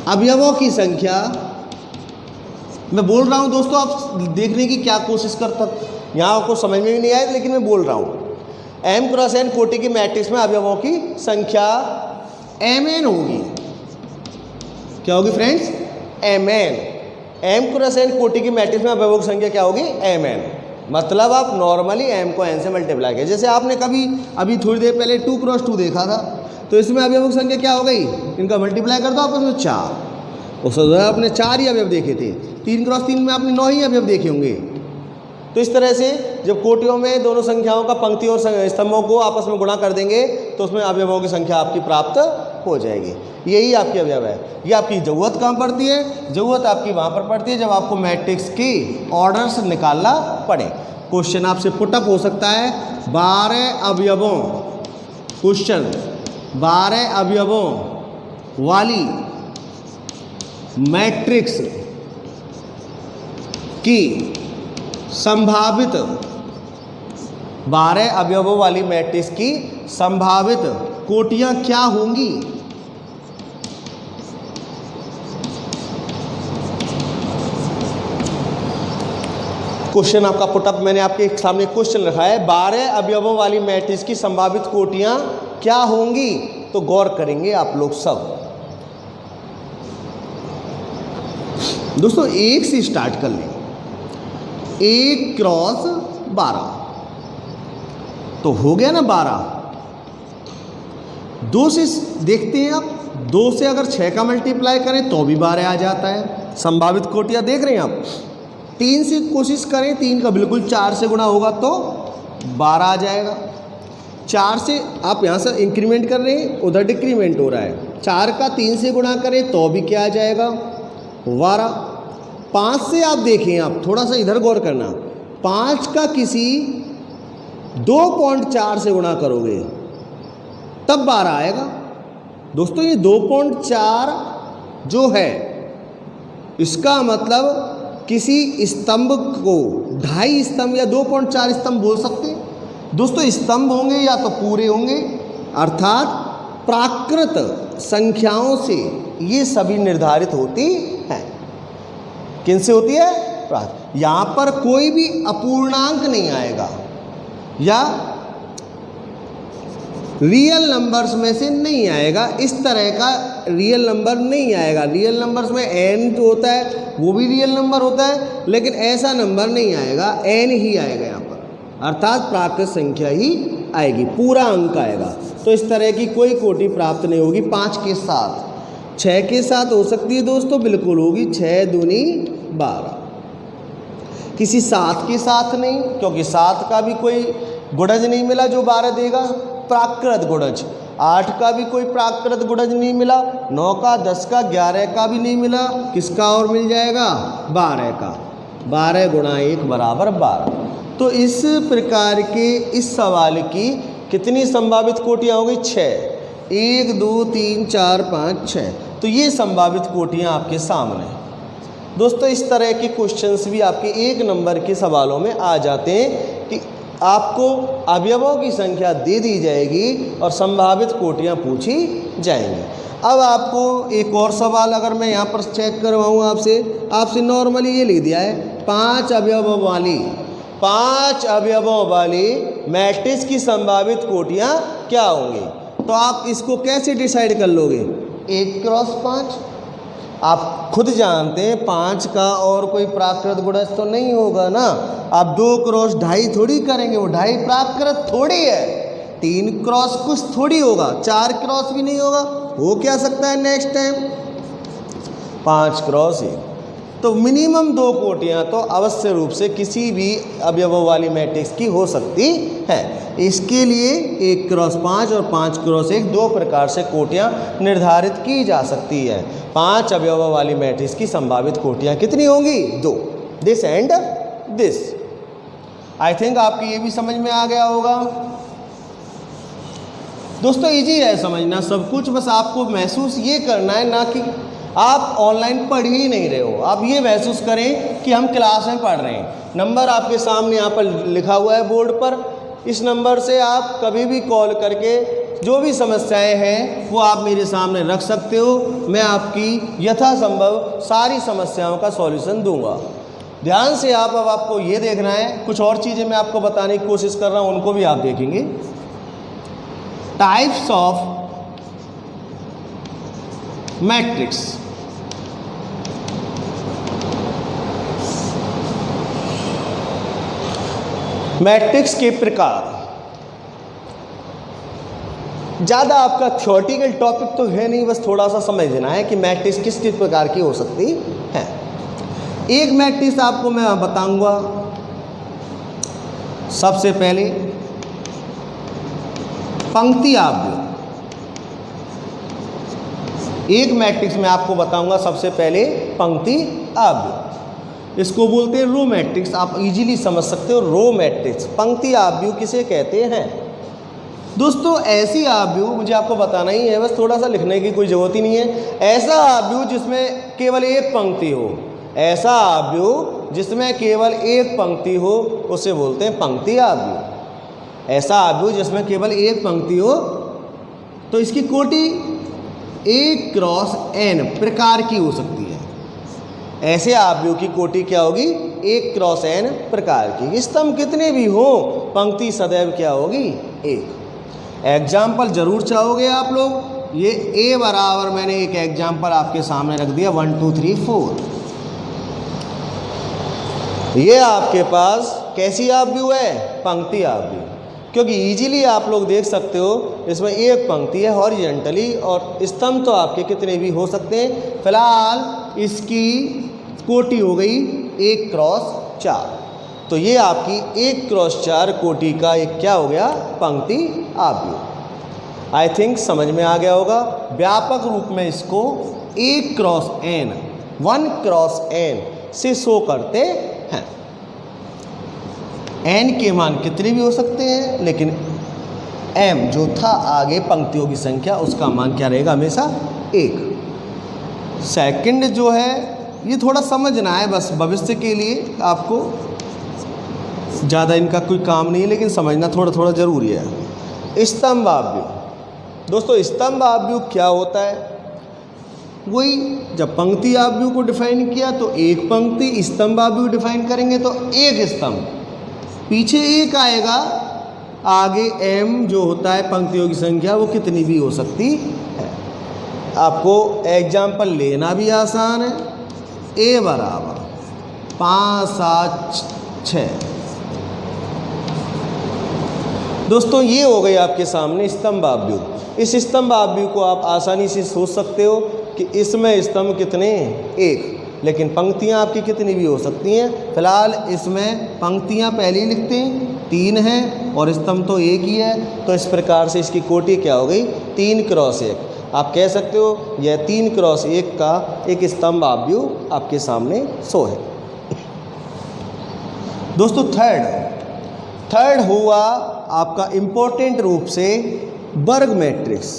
अवयवों की संख्या, मैं बोल रहा हूँ दोस्तों आप देखने की क्या कोशिश करता, यहाँ आपको समझ में भी नहीं आया लेकिन मैं बोल रहा हूँ। m क्रॉस n कोटि की मैट्रिक्स में अवयवों की संख्या mn होगी। क्या होगी friends? mn। m cross n कोटि की मैट्रिक्स में अवयवों की संख्या क्या होगी? mn। मतलब आप नॉर्मली m को n से मल्टीप्लाई करें। जैसे आपने कभी अभी थोड़ी देर पहले 2 क्रॉस 2 देखा था, तो इसमें अवयवों की संख्या क्या हो गई? इनका मल्टीप्लाई कर दो आपस में 4। उस आपने 4 ही अवयव देखे थे। 3 क्रॉस 3 में आपने 9 ही अवयव देखे होंगे। तो इस तरह से जब कोटियों में दोनों संख्याओं का पंक्ति और स्तंभों को आपस में गुणा कर देंगे तो उसमें अवयवों की संख्या आपकी प्राप्त हो जाएगी। यही आपकी अवयव है। ये आपकी ज़रूरत कहाँ पड़ती है? ज़रूरत आपकी वहाँ पर पड़ती है जब आपको मैट्रिक्स की ऑर्डर्स निकालना पड़े। क्वेश्चन आपसे पुटअप हो सकता है 12 अवयवों, क्वेश्चन 12 अवयवों वाली मैट्रिक्स की संभावित 12 अवयवों वाली मैट्रिक्स की संभावित कोटियां क्या होंगी? क्वेश्चन आपका पुटअप मैंने आपके सामने क्वेश्चन रखा है 12 अवयवों वाली मैट्रिक्स की संभावित कोटियां क्या होंगी? तो गौर करेंगे आप लोग सब। दोस्तों 1 से स्टार्ट कर लें। 1 क्रॉस 12 तो हो गया ना 12। 2 से देखते हैं आप, 2 से अगर 6 का मल्टीप्लाई करें तो भी 12 आ जाता है। संभावित कोटियां देख रहे हैं आप। 3 से कोशिश करें, 3 का बिल्कुल 4 से गुणा होगा तो 12 आ जाएगा। 4 से आप यहाँ से इंक्रीमेंट कर रहे हैं, उधर डिक्रीमेंट हो रहा है। 4 का 3 से गुणा करें तो भी क्या आ जाएगा? 12। 5 से आप देखें, आप थोड़ा सा इधर गौर करना, 5 का किसी 2.4 से गुणा करोगे तब 12 आएगा। दोस्तों ये 2.4 जो है इसका मतलब किसी स्तंभ को 2.5 स्तंभ या 2.4 स्तंभ बोल सकते हैं। दोस्तों स्तंभ होंगे या तो पूरे होंगे, अर्थात प्राकृत संख्याओं से ये सभी निर्धारित होती हैं। किनसे होती है? प्राकृत। यहाँ पर कोई भी अपूर्णांक नहीं आएगा या रियल नंबर्स में से नहीं आएगा। इस तरह का रियल नंबर नहीं आएगा। रियल नंबर्स में n जो होता है वो भी रियल नंबर होता है, लेकिन ऐसा नंबर नहीं आएगा, n ही आएगा यहाँ पर, अर्थात प्राकृत संख्या ही आएगी, पूरा अंक आएगा। तो इस तरह की कोई कोटि प्राप्त नहीं होगी 5 के साथ। 6 के साथ हो सकती है दोस्तों, बिल्कुल होगी। 6 दूनी 12। किसी 7 के साथ नहीं, क्योंकि 7 का भी कोई गुणज नहीं मिला जो 12 देगा, प्राकृत गुणज। 8 का भी कोई प्राकृत गुणज नहीं मिला, 9 का, 10 का, 11 का भी नहीं मिला। किसका और मिल जाएगा? 12 का। 12 गुणा 1 बराबर 12। तो इस प्रकार के इस सवाल की कितनी संभावित कोटियाँ हो गई? 6। 1 2 3 4 5 6। तो ये संभावित कोटियाँ आपके सामने। दोस्तों इस तरह के क्वेश्चंस भी आपके 1 नंबर के सवालों में आ जाते हैं कि आपको अवयवों की संख्या दे दी जाएगी और संभावित कोटियाँ पूछी जाएंगी। अब आपको एक और सवाल अगर मैं यहाँ पर चेक करवाऊँ आपसे नॉर्मली ये लिख दिया है 5 अवयवों वाली मैट्रिक्स की संभावित कोटियाँ क्या होंगी? तो आप इसको कैसे डिसाइड कर लोगे? 1 क्रॉस 5। आप खुद जानते हैं 5 का और कोई प्राकृत गुणज तो नहीं होगा ना। आप 2 क्रॉस 2.5 थोड़ी करेंगे, वो 2.5 प्राकृत थोड़ी है। 3 क्रॉस कुछ थोड़ी होगा, 4 क्रॉस भी नहीं होगा। हो क्या सकता है नेक्स्ट टाइम? 5 क्रॉस 1। तो मिनिमम 2 कोटियाँ तो अवश्य रूप से किसी भी अवयवों वाली मैट्रिक्स की हो सकती है। इसके लिए 1 क्रॉस 5 और 5 क्रॉस 1 2 प्रकार से कोटियाँ निर्धारित की जा सकती है। 5 अवयवों वाली मैट्रिक्स की संभावित कोटियाँ कितनी होंगी? 2। This and this. I think आपकी ये भी समझ में आ गया होगा। दोस्तों इजी है समझना सब कुछ, बस आपको महसूस ये करना है ना कि आप ऑनलाइन पढ़ ही नहीं रहे हो, आप ये महसूस करें कि हम क्लास में पढ़ रहे हैं। नंबर आपके सामने यहाँ पर लिखा हुआ है बोर्ड पर, इस नंबर से आप कभी भी कॉल करके जो भी समस्याएं हैं वो आप मेरे सामने रख सकते हो। मैं आपकी यथासंभव सारी समस्याओं का सॉल्यूशन दूंगा। ध्यान से अब आपको ये देखना है, कुछ और चीज़ें मैं आपको बताने की कोशिश कर रहा हूँ, उनको भी आप देखेंगे। Types of matrix. मैट्रिक्स के प्रकार। ज़्यादा आपका थ्योरेटिकल टॉपिक तो है नहीं, बस थोड़ा सा समझना है कि मैट्रिक्स किस किस प्रकार की हो सकती है। एक मैट्रिक्स आपको मैं बताऊंगा। सबसे पहले पंक्ति आव्यूह। एक मैट्रिक्स में आपको बताऊंगा सबसे पहले पंक्ति आव्यूह। इसको बोलते हैं रो मैट्रिक्स। आप इजीली समझ सकते हो रो मैट्रिक्स। पंक्ति आव्यूह किसे कहते हैं? दोस्तों ऐसी आव्यूह मुझे आपको बताना ही है, बस थोड़ा सा लिखने की कोई ज़रूरत ही नहीं है। ऐसा आव्यूह जिसमें केवल एक पंक्ति हो, ऐसा आव्यूह जिसमें केवल एक पंक्ति हो उसे बोलते हैं पंक्ति आव्यूह। ऐसा आव्यूह जिसमें केवल एक पंक्ति हो तो इसकी कोटि 1 क्रॉस n प्रकार की हो सकती है। ऐसे आव्यूह की कोटि क्या होगी? 1 क्रॉस n प्रकार की। स्तंभ कितने भी हो, पंक्ति सदैव क्या होगी? 1। एग्जाम्पल जरूर चाहोगे आप लोग। ये a बराबर मैंने एक एग्जाम्पल आपके सामने रख दिया 1 2 3 4। ये आपके पास कैसी आव्यूह है? पंक्ति आव्यूह। क्योंकि इजीली आप लोग देख सकते हो इसमें एक पंक्ति है हॉरिजॉन्टली, और स्तंभ तो आपके कितने भी हो सकते हैं। फिलहाल इसकी कोटि हो गई 1 क्रॉस 4। तो ये आपकी 1 क्रॉस 4 कोटि का एक क्या हो गया? पंक्ति आव्यूह। आई थिंक समझ में आ गया होगा। व्यापक रूप में इसको 1 क्रॉस n 1 क्रॉस n से शो करते हैं। n के मान कितने भी हो सकते हैं, लेकिन m जो था आगे पंक्तियों की संख्या, उसका मान क्या रहेगा? हमेशा 1। सेकंड जो है ये थोड़ा समझना है, बस भविष्य के लिए आपको ज़्यादा इनका कोई काम नहीं है, लेकिन समझना थोड़ा थोड़ा ज़रूरी है। स्तंभ आव्यूह। दोस्तों स्तंभ आव्यूह क्या होता है? वही जब पंक्ति आव्यूह को डिफाइन किया तो एक पंक्ति, स्तंभ आव्यूह डिफाइन करेंगे तो एक स्तंभ, पीछे एक आएगा, आगे m जो होता है पंक्तियों की संख्या वो कितनी भी हो सकती है। आपको एग्जाम्पल लेना भी आसान है। a बराबर 5 7 6। दोस्तों ये हो गई आपके सामने स्तंभ आव्यूह। इस स्तंभ आव्यूह को आप आसानी से सोच सकते हो कि इसमें स्तंभ कितने? 1, लेकिन पंक्तियां आपकी कितनी भी हो सकती हैं। फिलहाल इसमें पंक्तियां पहले ही लिखते हैं 3 हैं और स्तंभ तो 1 ही है, तो इस प्रकार से इसकी कोटि क्या हो गई? 3 क्रॉस 1। आप कह सकते हो यह 3 क्रॉस 1 का एक स्तंभ आव्यूह आपके सामने शो है। दोस्तों थर्ड हुआ आपका इम्पोर्टेंट रूप से वर्ग मैट्रिक्स।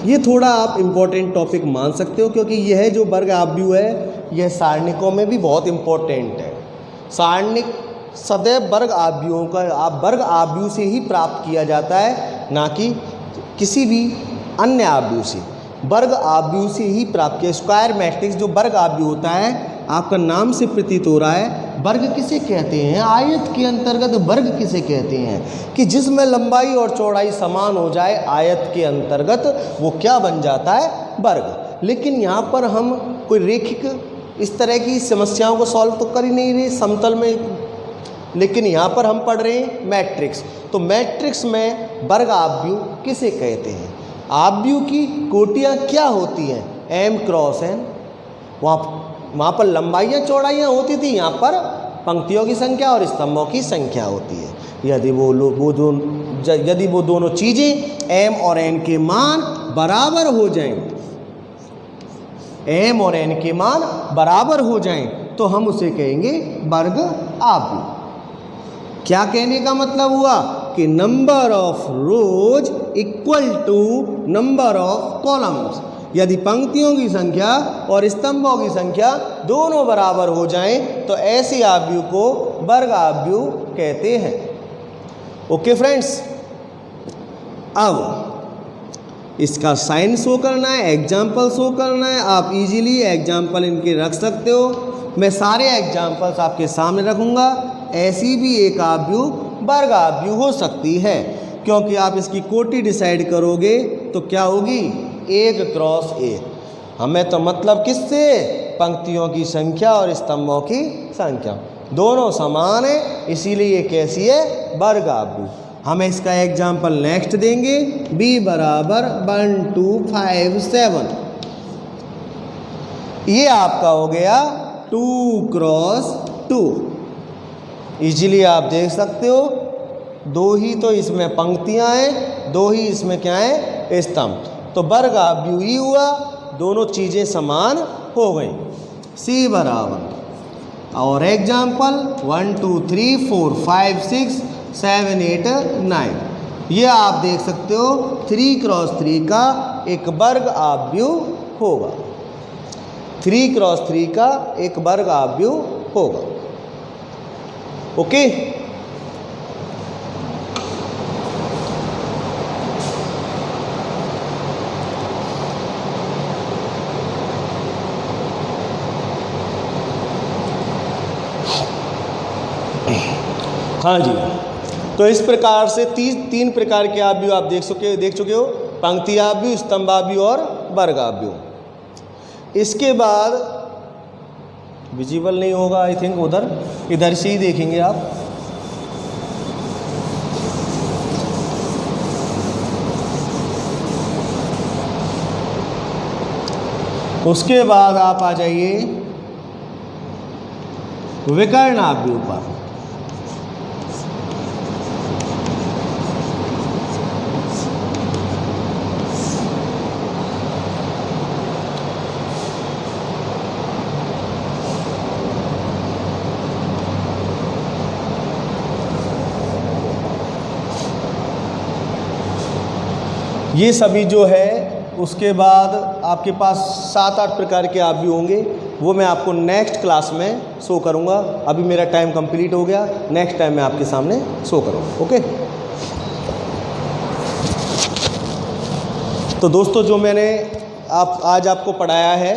ये थोड़ा आप इम्पोर्टेंट टॉपिक मान सकते हो, क्योंकि यह जो वर्ग आव्यूह है यह सारणिकों में भी बहुत इम्पोर्टेंट है। सारणिक सदैव वर्ग आव्यूहों का वर्ग आव्यूह से ही प्राप्त किया जाता है, ना कि किसी भी अन्य आव्यूह से। वर्ग आव्यूह से ही प्राप्त किया। स्क्वायर मैट्रिक्स जो वर्ग आव्यूह होता है, आपका नाम से प्रतीत हो रहा है। वर्ग किसे कहते हैं? आयत के अंतर्गत वर्ग किसे कहते हैं? कि जिसमें लंबाई और चौड़ाई समान हो जाए, आयत के अंतर्गत वो क्या बन जाता है? वर्ग। लेकिन यहाँ पर हम कोई रेखिक इस तरह की समस्याओं को सॉल्व तो कर ही नहीं रहे समतल में, लेकिन यहाँ पर हम पढ़ रहे हैं मैट्रिक्स। तो मैट्रिक्स में वर्ग आव्यूह किसे कहते हैं? आव्यूह की कोटियाँ क्या होती हैं? m cross n। वहाँ पर लंबाइयाँ चौड़ाइयाँ होती थी, यहाँ पर पंक्तियों की संख्या और स्तंभों की संख्या होती है। यदि वो दोनों चीज़ें m और n के मान बराबर हो जाएं, m और n के मान बराबर हो जाएं, तो हम उसे कहेंगे वर्ग आव्यूह। क्या कहने का मतलब हुआ? कि number of rows equal to number of columns. यदि पंक्तियों की संख्या और स्तंभों की संख्या दोनों बराबर हो जाएं तो ऐसे आव्यूह को वर्ग आव्यूह कहते हैं। ओके फ्रेंड्स, अब इसका साइन शो करना है, एग्जाम्पल शो करना है। आप इजीली एग्जाम्पल इनके रख सकते हो। मैं सारे एग्जाम्पल्स आपके सामने रखूँगा। ऐसी भी एक आव्यूह वर्ग आव्यूह हो सकती है, क्योंकि आप इसकी कोटि डिसाइड करोगे तो क्या होगी, 1 क्रॉस 1। हमें तो मतलब किससे, पंक्तियों की संख्या और स्तंभों की संख्या दोनों समान है, इसीलिए ये कैसी है, वर्ग आव्यूह। हमें इसका एग्जाम्पल नेक्स्ट देंगे, b बराबर 1 2 5 7। ये आपका हो गया 2 क्रॉस 2। इजीली आप देख सकते हो, दो ही तो इसमें पंक्तियां हैं, दो ही इसमें क्या है, स्तंभ। तो वर्ग आव्यूह ही हुआ, दोनों चीज़ें समान हो गई। c बराबर, और एग्जाम्पल 1 2 3 4 5 6 7 8 9। ये आप देख सकते हो 3 क्रॉस 3 का एक वर्ग आव्यूह होगा। 3 क्रॉस 3 का एक वर्ग आव्यूह होगा। ओके, हाँ जी। तो इस प्रकार से 3 प्रकार के आव्यूह आप देख चुके हो, पंक्ति आव्यूह, स्तंभ आव्यूह और वर्ग आव्यूह। इसके बाद विजिबल नहीं होगा आई थिंक, इधर से ही देखेंगे आप। उसके बाद आप आ जाइए विकर्ण आव्यूह पर। ये सभी जो है, उसके बाद आपके पास 7-8 प्रकार के आव्यूह होंगे, वो मैं आपको नेक्स्ट क्लास में शो करूँगा। अभी मेरा टाइम कंप्लीट हो गया, नेक्स्ट टाइम मैं आपके सामने शो करूँगा। ओके, तो दोस्तों जो मैंने आज आपको पढ़ाया है,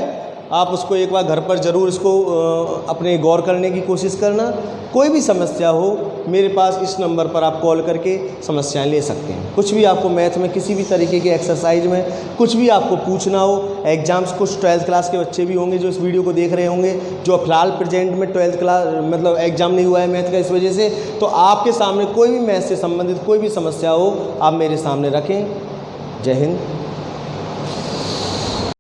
आप उसको एक बार घर पर ज़रूर इसको अपने गौर करने की कोशिश करना। कोई भी समस्या हो, मेरे पास इस नंबर पर आप कॉल करके समस्याएं ले सकते हैं। कुछ भी आपको मैथ में, किसी भी तरीके की एक्सरसाइज में कुछ भी आपको पूछना हो, एग्जाम्स, कुछ 12th क्लास के बच्चे भी होंगे जो इस वीडियो को देख रहे होंगे, जो फिलहाल प्रेजेंट में 12th क्लास मतलब एग्जाम नहीं हुआ है मैथ का इस वजह से, तो आपके सामने कोई भी मैथ से संबंधित कोई भी समस्या हो, आप मेरे सामने रखें। जय हिंद।